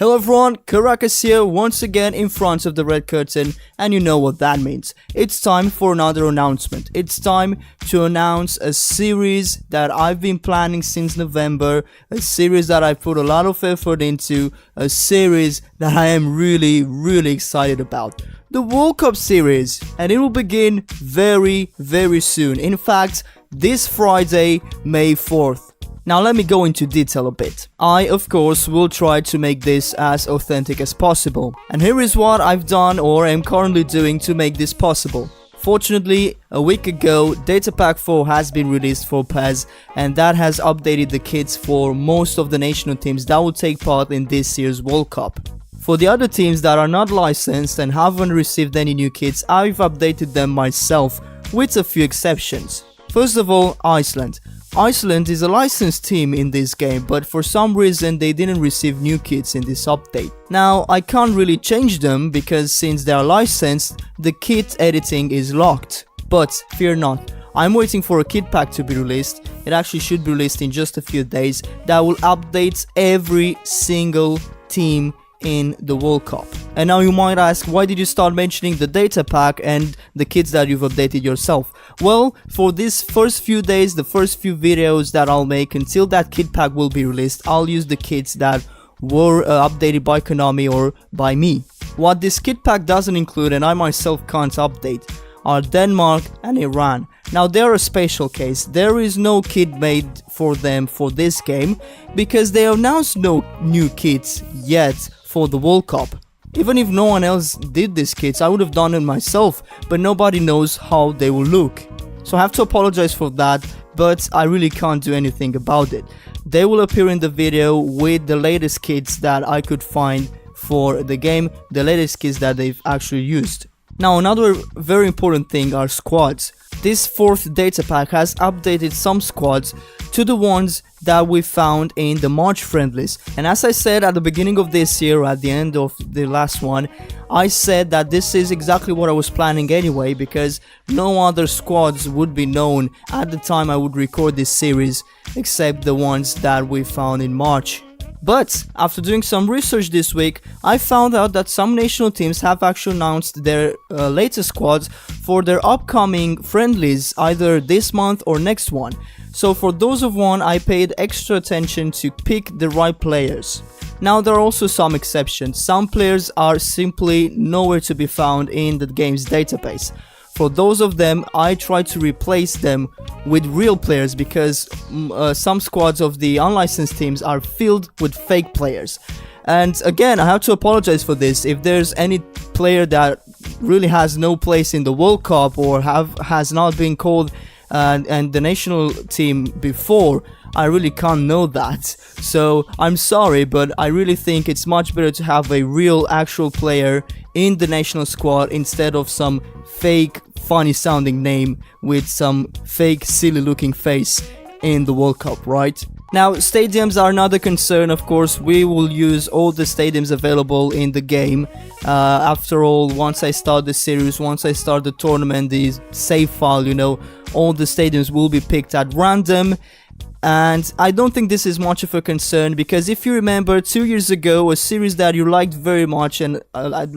Hello everyone, Caracas here once again in front of the red curtain, and you know what that means. It's time for another announcement. It's time to announce a series that I've been planning since November, a series that I put a lot of effort into, a series that I am really excited about. The World Cup series, and it will begin very soon. In fact, this Friday, May 4th. Now let me go into detail a bit. I, of course, will try to make this as authentic as possible. And here is what I've done or am currently doing to make this possible. Fortunately, a week ago, Data Pack 4 has been released for PES, and that has updated the kits for most of the national teams that will take part in this year's World Cup. For the other teams that are not licensed and haven't received any new kits, I've updated them myself, with a few exceptions. First of all, Iceland. Iceland is a licensed team in this game, but for some reason they didn't receive new kits in this update. Now, I can't really change them because since they are licensed, the kit editing is locked. But fear not, I'm waiting for a kit pack to be released. It actually should be released in just a few days that will update every single team in the World Cup. And now you might ask, why did you start mentioning the data pack and the kits that you've updated yourself? Well, for these first few days, the first few videos that I'll make until that kit pack will be released, I'll use the kits that were updated by Konami or by me. What this kit pack doesn't include, and I myself can't update, are Denmark and Iran. Now they're a special case. There is no kit made for them for this game because they announced no new kits yet for the World Cup. Even if no one else did these kits, I would have done it myself, but nobody knows how they will look. So I have to apologize for that, but I really can't do anything about it. They will appear in the video with the latest kits that I could find for the game, the latest kits that they've actually used. Now another very important thing are squads. This fourth data pack has updated some squads to the ones that we found in the March friendlies. And as I said at the beginning of this year, at the end of the last one, I said that this is exactly what I was planning anyway, because no other squads would be known at the time I would record this series except the ones that we found in March. But after doing some research this week, I found out that some national teams have actually announced their latest squads for their upcoming friendlies either this month or next one. So for those of one, I paid extra attention to pick the right players. Now there are also some exceptions. Some players are simply nowhere to be found in the game's database. For those of them, I try to replace them with real players because some squads of the unlicensed teams are filled with fake players. And again, I have to apologize for this. If there's any player that really has no place in the World Cup or has not been called and the national team before, I really can't know that. So I'm sorry, but I really think it's much better to have a real actual player in the national squad instead of some fake funny sounding name with some fake silly looking face in the World Cup, right? Now stadiums are another concern. Of course, we will use all the stadiums available in the game. After all, once I start the series, once I start the tournament, the save file, you know, all the stadiums will be picked at random. And I don't think this is much of a concern because if you remember 2 years ago, a series that you liked very much, and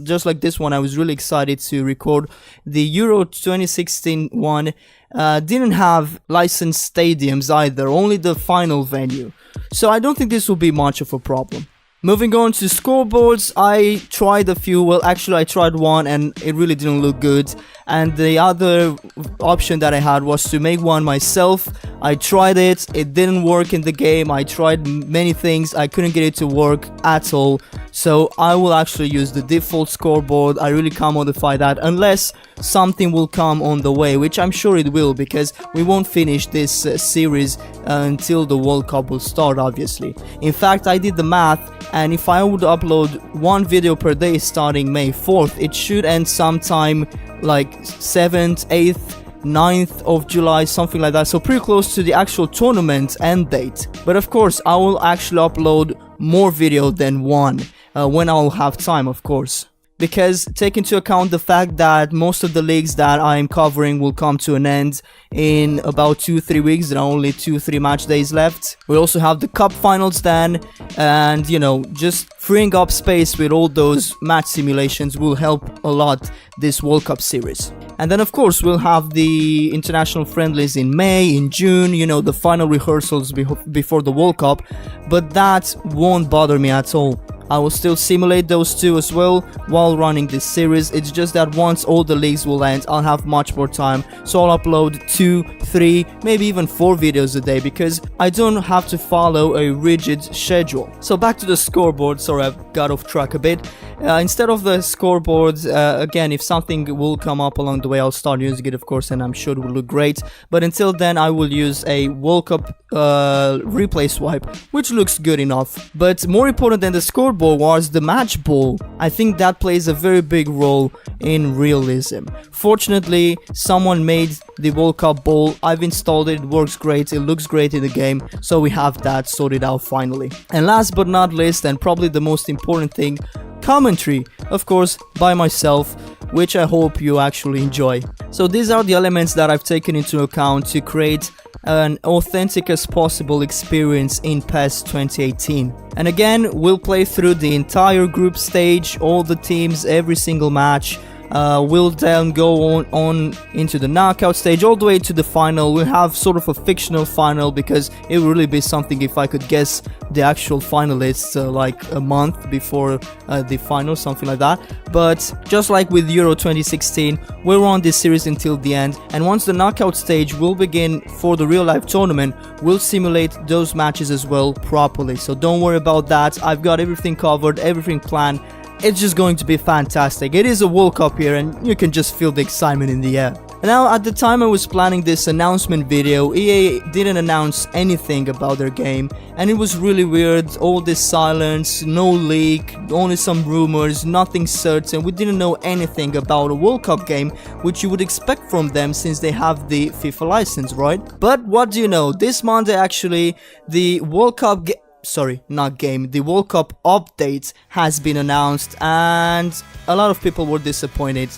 just like this one, I was really excited to record, the Euro 2016 one didn't have licensed stadiums either, only the final venue. So I don't think this will be much of a problem. Moving on to scoreboards, I tried a few. Well, actually I tried one and it really didn't look good, and the other option that I had was to make one myself. I tried it didn't work in the game. I tried many things, I couldn't get it to work at all. So I will actually use the default scoreboard. I really can't modify that unless something will come on the way, which I'm sure it will, because we won't finish this series until the World Cup will start, obviously. In fact, I did the math, and if I would upload one video per day starting May 4th, it should end sometime like 7th, 8th, 9th of July, something like that, so pretty close to the actual tournament end date. But of course, I will actually upload more video than one when I'll have time, of course. because take into account the fact that most of the leagues that I'm covering will come to an end in about 2-3 weeks. There are only 2-3 match days left. We also have the cup finals then, and you know, just freeing up space with all those match simulations will help a lot this World Cup series. And then of course we'll have the international friendlies in May, in June, you know, the final rehearsals before the World Cup, but that won't bother me at all. I will still simulate those two as well while running this series. It's just that once all the leagues will end, I'll have much more time, so I'll upload 2, 3, maybe even 4 videos a day, because I don't have to follow a rigid schedule. So back to the scoreboard. Sorry, I've got off track a bit. Instead of the scoreboard, again, if something will come up along the way, I'll start using it, of course, and I'm sure it will look great. But until then, I will use a World Cup replay swipe, which looks good enough. But more important than the scoreboard was the match ball. I think that plays a very big role in realism. Fortunately, someone made the World Cup ball. I've installed it, it works great, it looks great in the game, so we have that sorted out finally. And last but not least, and probably the most important thing, commentary, of course, by myself, which I hope you actually enjoy. So these are the elements that I've taken into account to create an authentic as possible experience in PES 2018. And again, we'll play through the entire group stage, all the teams, every single match. We'll then go on into the knockout stage, all the way to the final. We'll have sort of a fictional final, because it would really be something if I could guess the actual finalists like a month before the final, something like that. But just like with Euro 2016, we're on this series until the end, and once the knockout stage will begin for the real life tournament, we'll simulate those matches as well properly. So don't worry about that, I've got everything covered, everything planned. It's just going to be fantastic. It is a World Cup here, and you can just feel the excitement in the air. Now, at the time I was planning this announcement video, EA didn't announce anything about their game, and it was really weird. All this silence, no leak, only some rumors, nothing certain. We didn't know anything about a World Cup game, which you would expect from them since they have the FIFA license, right? But what do you know? This Monday actually, the World Cup the World Cup update has been announced, and a lot of people were disappointed.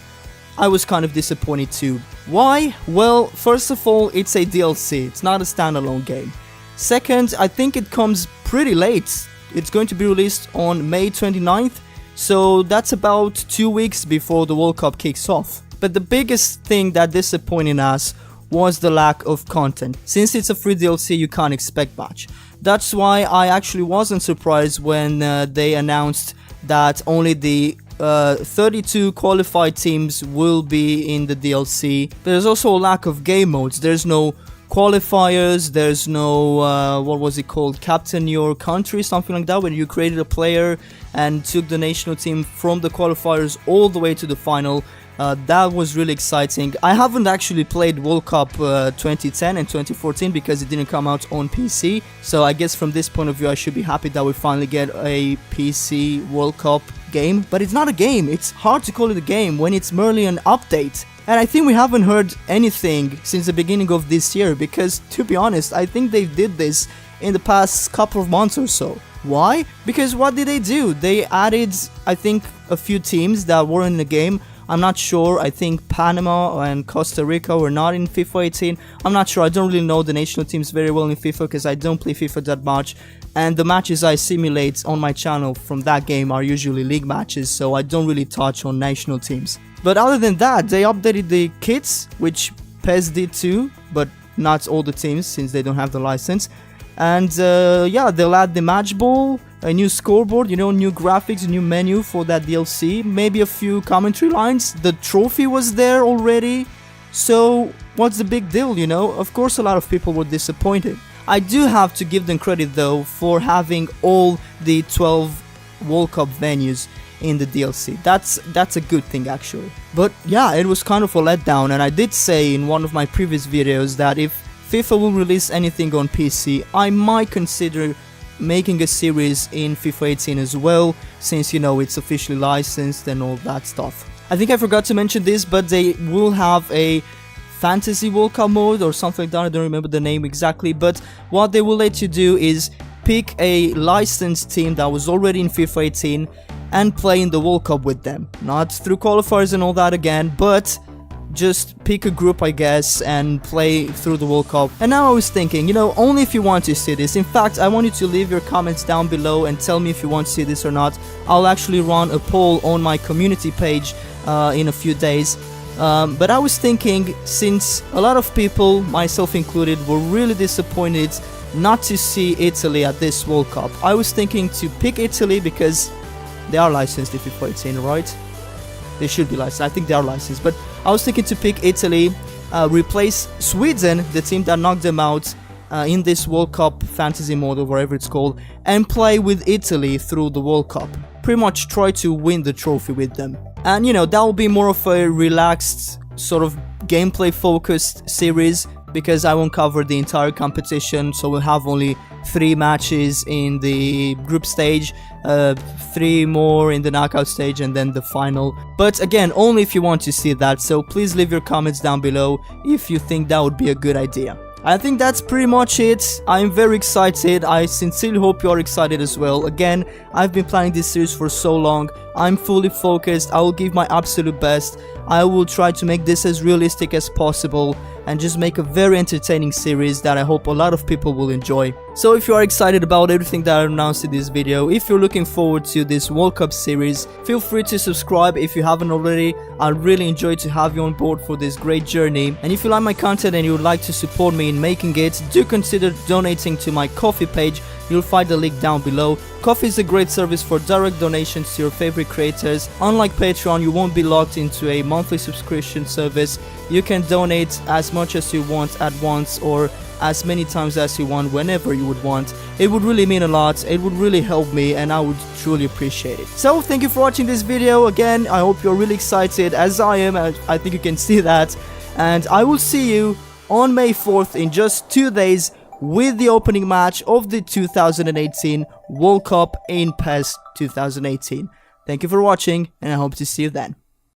I was kind of disappointed too. Why? Well, first of all, it's a DLC, it's not a standalone game. Second, I think it comes pretty late. It's going to be released on May 29th, so that's about 2 weeks before the World Cup kicks off. But the biggest thing that disappointed us was the lack of content. Since it's a free DLC, you can't expect much. That's why I actually wasn't surprised when they announced that only the 32 qualified teams will be in the DLC. There's also a lack of game modes. There's no qualifiers, there's no, what was it called, captain your country, something like that, where you created a player and took the national team from the qualifiers all the way to the final. That was really exciting. I haven't actually played World Cup 2010 and 2014 because it didn't come out on PC, so I guess from this point of view I should be happy that we finally get a PC World Cup game. But it's not a game, it's hard to call it a game when it's merely an update. And I think we haven't heard anything since the beginning of this year, because to be honest, I think they did this in the past couple of months or so. Why? Because what did they do? They added, I think, a few teams that were in the game. I'm not sure. I think Panama and Costa Rica were not in FIFA 18. I'm not sure. I don't really know the national teams very well in FIFA because I don't play FIFA that much. And the matches I simulate on my channel from that game are usually league matches, so I don't really touch on national teams. But other than that, they updated the kits, which PES did too, but not all the teams since they don't have the license. And yeah, they'll add the match ball, a new scoreboard, you know, new graphics, a new menu for that DLC, maybe a few commentary lines. The trophy was there already, so what's the big deal, you know? Of course a lot of people were disappointed. I do have to give them credit though for having all the 12 World Cup venues in the DLC. That's a good thing actually. But yeah, it was kind of a letdown, and I did say in one of my previous videos that if FIFA will release anything on PC, I might consider making a series in FIFA 18 as well, since, you know, it's officially licensed and all that stuff. I think I forgot to mention this, but they will have a Fantasy World Cup mode or something like that. I don't remember the name exactly, but what they will let you do is pick a licensed team that was already in FIFA 18 and play in the World Cup with them. Not through qualifiers and all that again, but just pick a group, I guess, and play through the World Cup. And now I was thinking, you know, only if you want to see this. In fact, I want you to leave your comments down below and tell me if you want to see this or not. I'll actually run a poll on my community page in a few days. But I was thinking, since a lot of people, myself included, were really disappointed not to see Italy at this World Cup, I was thinking to pick Italy because they are licensed in FIFA 18, right? They should be licensed. I think they are licensed. But I was thinking to pick Italy, replace Sweden, the team that knocked them out in this World Cup fantasy mode or whatever it's called, and play with Italy through the World Cup. Pretty much try to win the trophy with them. And you know, that will be more of a relaxed, sort of gameplay focused series, because I won't cover the entire competition, so we'll have only 3 matches in the group stage, 3 more in the knockout stage, and then the final. But again, only if you want to see that, so please leave your comments down below if you think that would be a good idea. I think that's pretty much it. I'm very excited. I sincerely hope you are excited as well. Again, I've been planning this series for so long. I'm fully focused. I will give my absolute best. I will try to make this as realistic as possible and just make a very entertaining series that I hope a lot of people will enjoy. So if you are excited about everything that I announced in this video, if you're looking forward to this World Cup series, feel free to subscribe if you haven't already. I'd really enjoy to have you on board for this great journey. And if you like my content and you would like to support me in making it, do consider donating to my Ko-fi page. You'll find the link down below. Ko-fi is a great service for direct donations to your favorite creators. Unlike Patreon, you won't be locked into a monthly subscription service. You can donate as much as you want at once, or as many times as you want, whenever you would want. It would really mean a lot. It would really help me, and I would truly appreciate it. So thank you for watching this video. Again, I hope you're really excited as I am. I think you can see that. And I will see you on May 4th in just 2 days with the opening match of the 2018 World Cup in PES 2018. Thank you for watching, and I hope to see you then.